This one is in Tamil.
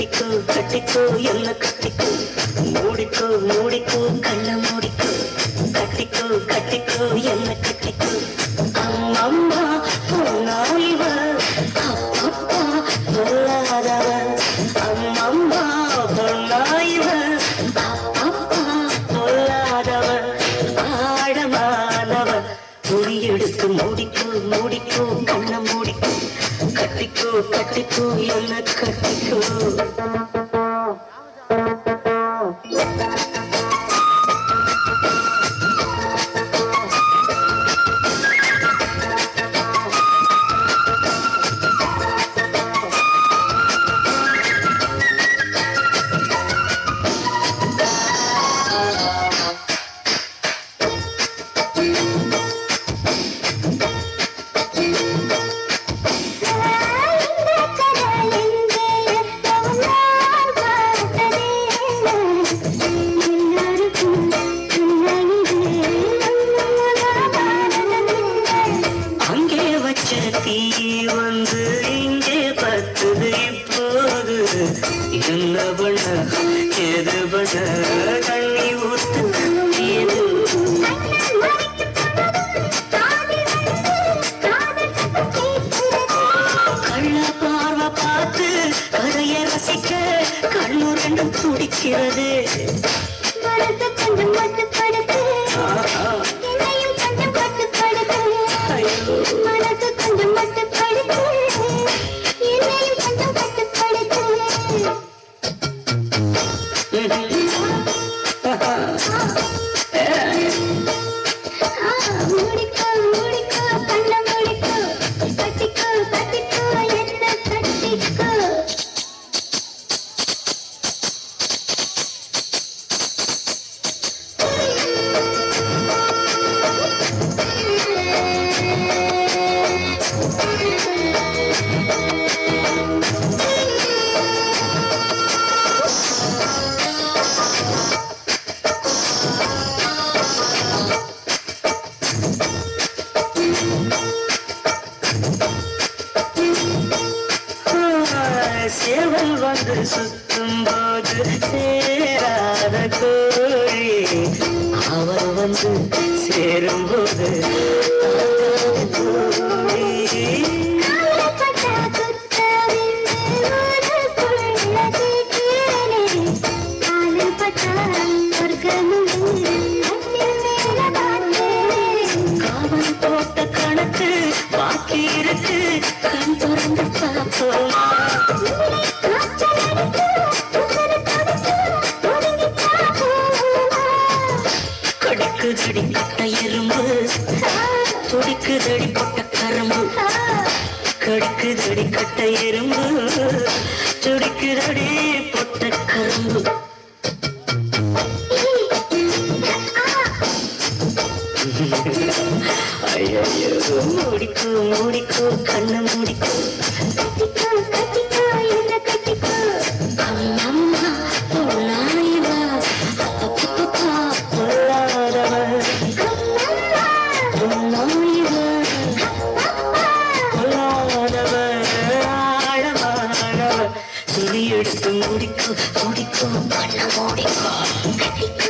கட்டிக்கோ கட்டிக்கோ என்ன கட்டிக்கோ மூடிக்கோ மூடிக்கோ கண்ண மூடிக்கோ கட்டிக்கோ கட்டிக்கோ என்ன கட்டிக்கோ அம்மா பொன்னாயிவ அப்பப்பா பொல்லாதவ அம்மம்மா பொன்னாயிவ அப்பப்பா பொல்லாதவ ஆழமானவ துணி எடுத்து மூடிக்கோ மூடிக்கோ கண்ண மூடிக்கோ கட்டிக்கோ கட்டிக்கோ என்ன கட்டிக்கோ தீ வந்து இங்கே பத்துது இப்போது என்ன பண்ண எது பண்ண தண்ணி ஊத்து ஏது கள்ள பார்வை பார்த்து கதையை ரசிக்க கண்ணு ரெண்டும் துடிக்கிறது சேவல் வந்து சுத்தும் போது சேராத கோழி அவர் வந்து சேரும் போது காவல் போட்ட கணக்கு பாக்கி இருக்கு கண் திறந்து பார்ப்போமா கடிக்குதடி பட்ட எறும்பு துடிக்குதடி பொட்ட கரும்பு கடிக்குதடி கட்ட எறும்பு துடிக்குதடி பொட்ட கரும்பு ஐயோ மூடிக்கோ மூடிக்கோ கண்ண மூடிக்கோ கட்டிக்கோ என்ன கட்டிக்கோ அம்மம்மா பொன்னாயிவ அப்பப்பா பொல்லாதவ பொன்னாயிவ பொல்லாதவ ஆழமானவ துணி எடுத்து மூடிக்கோ மூடிக்கோ கண்ண மூடிக்கோ கட்டிக்கோ